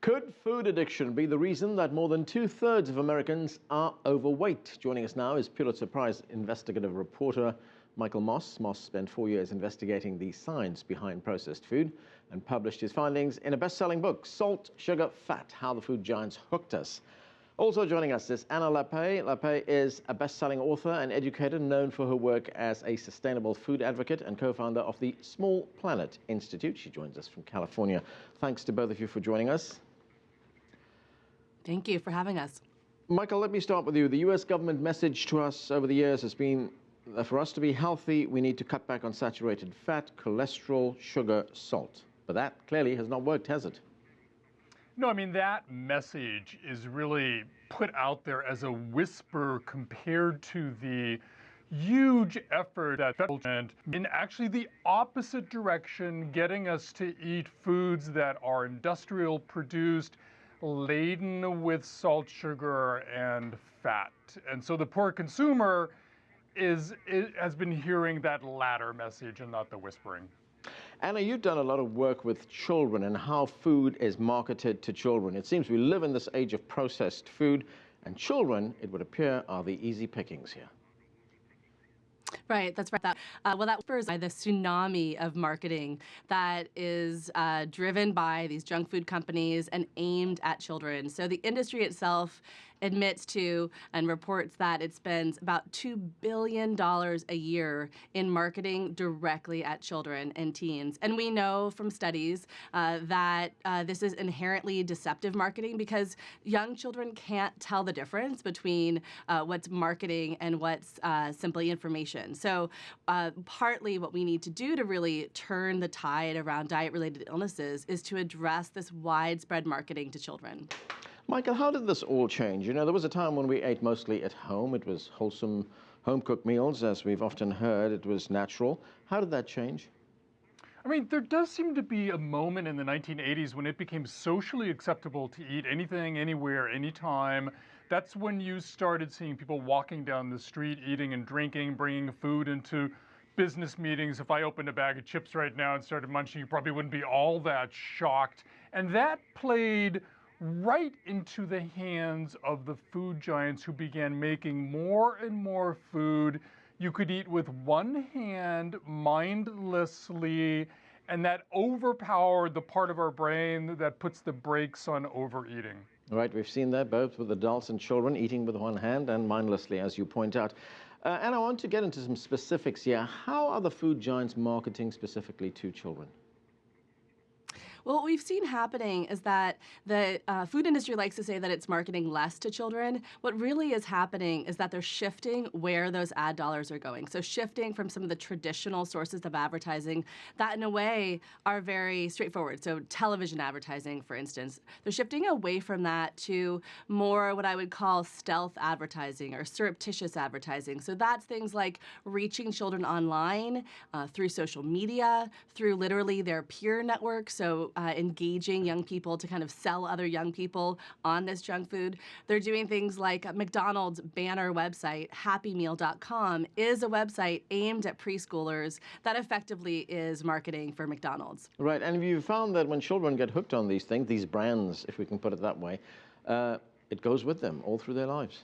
Could food addiction be the reason that more than two-thirds of Americans are overweight? Joining us now is Pulitzer Prize investigative reporter Michael Moss. Moss spent 4 years investigating the science behind processed food and published his findings in a best-selling book, Salt, Sugar, Fat: How the Food Giants Hooked Us. Also joining us is Anna Lappé. Lappé is a best-selling author and educator known for her work as a sustainable food advocate and co-founder of the Small Planet Institute. She joins us from California. Thanks to both of you for joining us. Thank you for having us. Michael, let me start with you. The U.S. government message to us over the years has been that for us to be healthy, we need to cut back on saturated fat, cholesterol, sugar, salt. But that clearly has not worked, has it? No, I mean, that message is really put out there as a whisper compared to the huge effort that federal government in actually the opposite direction, getting us to eat foods that are industrial produced, laden with salt, sugar, and fat. And so the poor consumer has been hearing that latter message and not the whispering. Anna, you've done a lot of work with children and how food is marketed to children. It seems we live in this age of processed food, and children, it would appear, are the easy pickings here. Right, that's right. Well, that refers by the tsunami of marketing that is driven by these junk food companies and aimed at children. So the industry itself admits to and reports that it spends about $2 billion a year in marketing directly at children and teens. And we know from studies that this is inherently deceptive marketing because young children can't tell the difference between what's marketing and what's simply information. So partly what we need to do to really turn the tide around diet-related illnesses is to address this widespread marketing to children. Michael, how did this all change? You know, there was a time when we ate mostly at home. It was wholesome, home-cooked meals, as we've often heard. It was natural. How did that change? I mean, there does seem to be a moment in the 1980s when it became socially acceptable to eat anything, anywhere, anytime. That's when you started seeing people walking down the street, eating and drinking, bringing food into business meetings. If I opened a bag of chips right now and started munching, you probably wouldn't be all that shocked. And that played right into the hands of the food giants who began making more and more food you could eat with one hand mindlessly, and that overpowered the part of our brain that puts the brakes on overeating. Right, we've seen that both with adults and children eating with one hand and mindlessly, as you point out. And I want to get into some specifics here. How are the food giants marketing specifically to children? Well, what we've seen happening is that the food industry likes to say that it's marketing less to children. What really is happening is that they're shifting where those ad dollars are going. So shifting from some of the traditional sources of advertising that in a way are very straightforward. So television advertising, for instance, they're shifting away from that to more what I would call stealth advertising or surreptitious advertising. So that's things like reaching children online through social media, through literally their peer network. So engaging young people to kind of sell other young people on this junk food. They're doing things like McDonald's banner website, happymeal.com, is a website aimed at preschoolers that effectively is marketing for McDonald's. Right, and have you found that when children get hooked on these things, these brands, if we can put it that way, it goes with them all through their lives?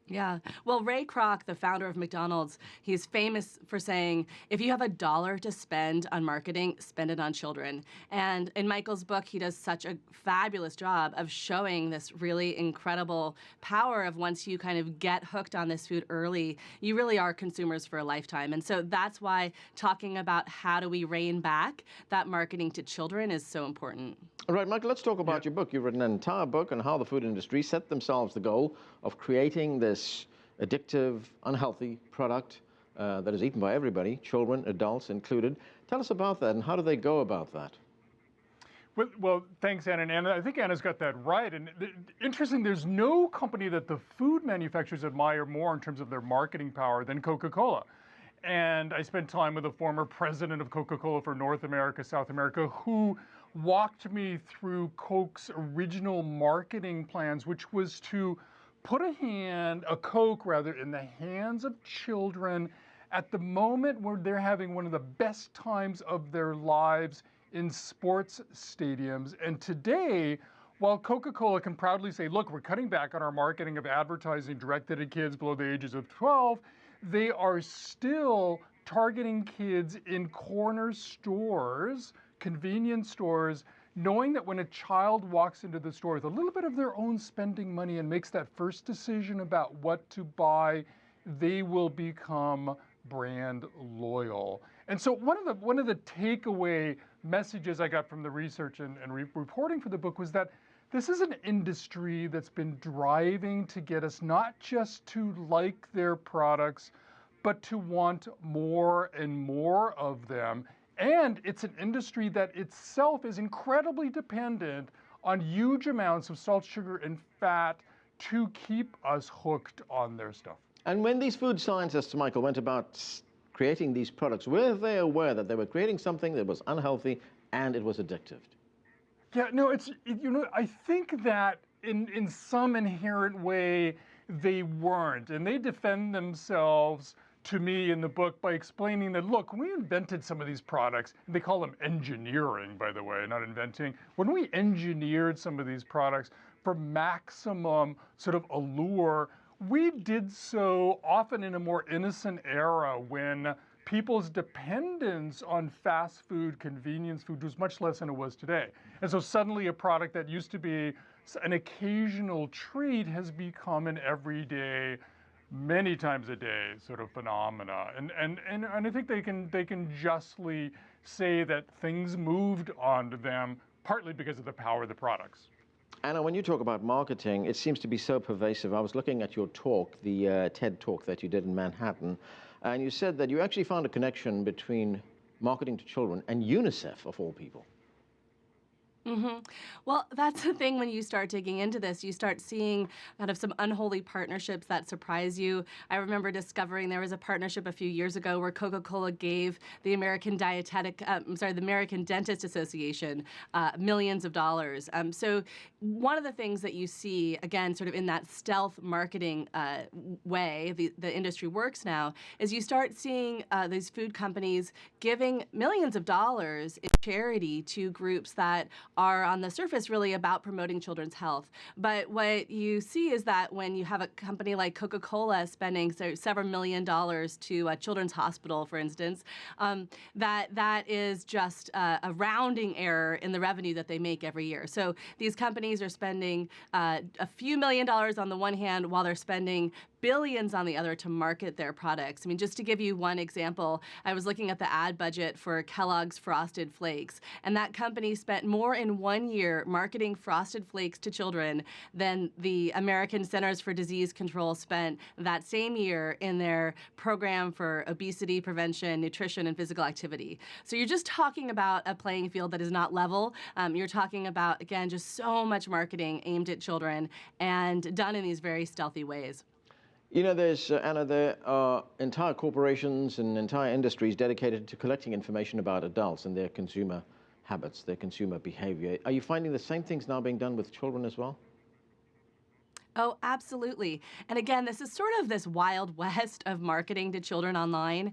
Yeah. Well, Ray Kroc, the founder of McDonald's, he's famous for saying, if you have $1 to spend on marketing, spend it on children. And in Michael's book, he does such a fabulous job of showing this really incredible power of once you kind of get hooked on this food early, you really are consumers for a lifetime. And so that's why talking about how do we rein back that marketing to children is so important. All right, Michael, let's talk about your book. You've written an entire book on how the food industry set themselves the goal of creating this addictive, unhealthy product that is eaten by everybody, children, adults included. Tell us about that and how do they go about that? Well, thanks, Anna. And Anna, I think Anna's got that right. And interesting, there's no company that the food manufacturers admire more in terms of their marketing power than Coca-Cola. And I spent time with a former president of Coca-Cola for North America, South America, who walked me through Coke's original marketing plans, which was to put a Coke in the hands of children at the moment where they're having one of the best times of their lives in sports stadiums. And today, while Coca-Cola can proudly say, look, we're cutting back on our marketing of advertising directed at kids below the ages of 12, they are still targeting kids in corner stores, convenience stores, knowing that when a child walks into the store with a little bit of their own spending money and makes that first decision about what to buy, they will become brand loyal. And so one of the takeaway messages I got from the research and reporting for the book was that this is an industry that's been driving to get us not just to like their products, but to want more and more of them. And it's an industry that itself is incredibly dependent on huge amounts of salt, sugar, and fat to keep us hooked on their stuff. And when these food scientists, Michael, went about creating these products, were they aware that they were creating something that was unhealthy and it was addictive? Yeah, no, I think that in some inherent way they weren't, and they defend themselves to me in the book by explaining that, look, when we invented some of these products, and they call them engineering, by the way, not inventing, when we engineered some of these products for maximum sort of allure, we did so often in a more innocent era when people's dependence on fast food, convenience food was much less than it was today. And so suddenly a product that used to be an occasional treat has become an everyday, many times a day sort of phenomena. And I think they can justly say that things moved onto them partly because of the power of the products. Anna, when you talk about marketing, it seems to be so pervasive. I was looking at your talk, the TED talk that you did in Manhattan, and you said that you actually found a connection between marketing to children and UNICEF, of all people. Mm-hmm. Well, that's the thing when you start digging into this, you start seeing kind of some unholy partnerships that surprise you. I remember discovering there was a partnership a few years ago where Coca-Cola gave the American the American Dentist Association millions of dollars. So one of the things that you see, again, sort of in that stealth marketing way the industry works now, is you start seeing these food companies giving millions of dollars in charity to groups that are on the surface really about promoting children's health. But what you see is that when you have a company like Coca-Cola spending several $1 million to a children's hospital, for instance, that is just a rounding error in the revenue that they make every year. So these companies are spending a few $1 million on the one hand while they're spending billions on the other to market their products. I mean, just to give you one example, I was looking at the ad budget for Kellogg's Frosted Flakes, and that company spent more in 1 year marketing Frosted Flakes to children than the American Centers for Disease Control spent that same year in their program for obesity prevention, nutrition, and physical activity. So you're just talking about a playing field that is not level. You're talking about, again, just so much marketing aimed at children and done in these very stealthy ways. You know, there's, Anna, there are entire corporations and entire industries dedicated to collecting information about adults and their consumer habits, their consumer behavior. Are you finding the same things now being done with children as well? Oh, absolutely. And again, this is sort of this wild west of marketing to children online.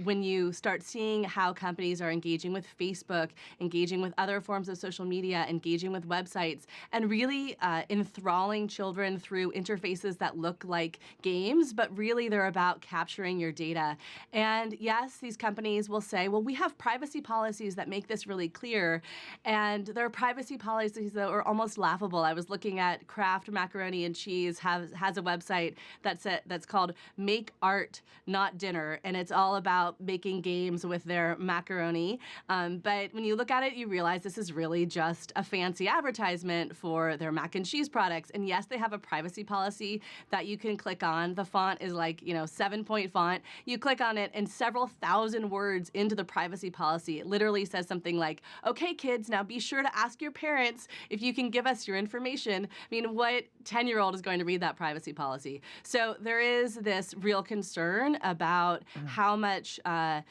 When you start seeing how companies are engaging with Facebook, engaging with other forms of social media, engaging with websites, and really enthralling children through interfaces that look like games, but really they're about capturing your data. And yes, these companies will say, well, we have privacy policies that make this really clear. And there are privacy policies that are almost laughable. I was looking at Kraft Macaroni and Cheese has a website that's called Make Art, Not Dinner, and it's all about making games with their macaroni. But when you look at it, you realize this is really just a fancy advertisement for their mac and cheese products. And yes, they have a privacy policy that you can click on. The font is like, 7-point font. You click on it, and several thousand words into the privacy policy, it literally says something like, okay, kids, now be sure to ask your parents if you can give us your information. I mean, what 10-year-old is going to read that privacy policy? So there is this real concern about how much the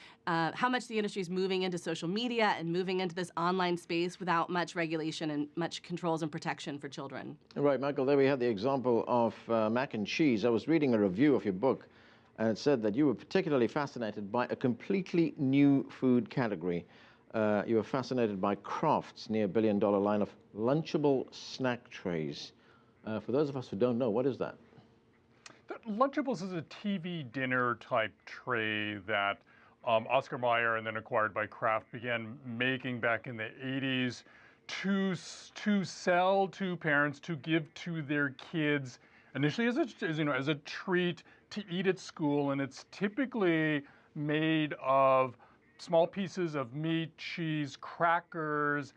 industry is moving into social media and moving into this online space without much regulation and much controls and protection for children. Right, Michael, there we had the example of mac and cheese. I was reading a review of your book, and it said that you were particularly fascinated by a completely new food category. you were fascinated by Kraft's near billion-dollar line of Lunchable snack trays. For those of us who don't know, what is that? Lunchables is a TV dinner type tray that Oscar Mayer and then acquired by Kraft began making back in the 80s to sell to parents, to give to their kids, initially as a treat to eat at school. And it's typically made of small pieces of meat, cheese, crackers,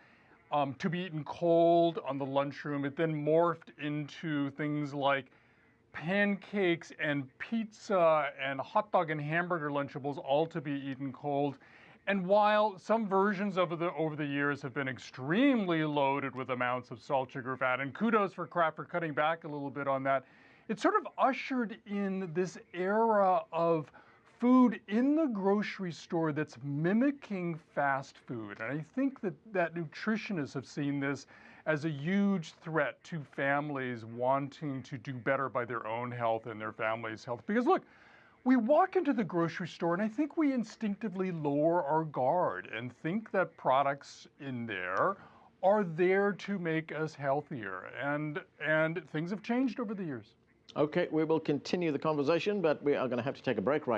to be eaten cold on the lunchroom. It then morphed into things like pancakes and pizza and hot dog and hamburger Lunchables, all to be eaten cold. And while some versions of over the years have been extremely loaded with amounts of salt, sugar, fat, and kudos for Kraft for cutting back a little bit on that, it sort of ushered in this era of food in the grocery store that's mimicking fast food. And I think that nutritionists have seen this as a huge threat to families wanting to do better by their own health and their family's health. Because look, we walk into the grocery store and I think we instinctively lower our guard and think that products in there are there to make us healthier. And things have changed over the years. Okay, we will continue the conversation, but we are going to have to take a break right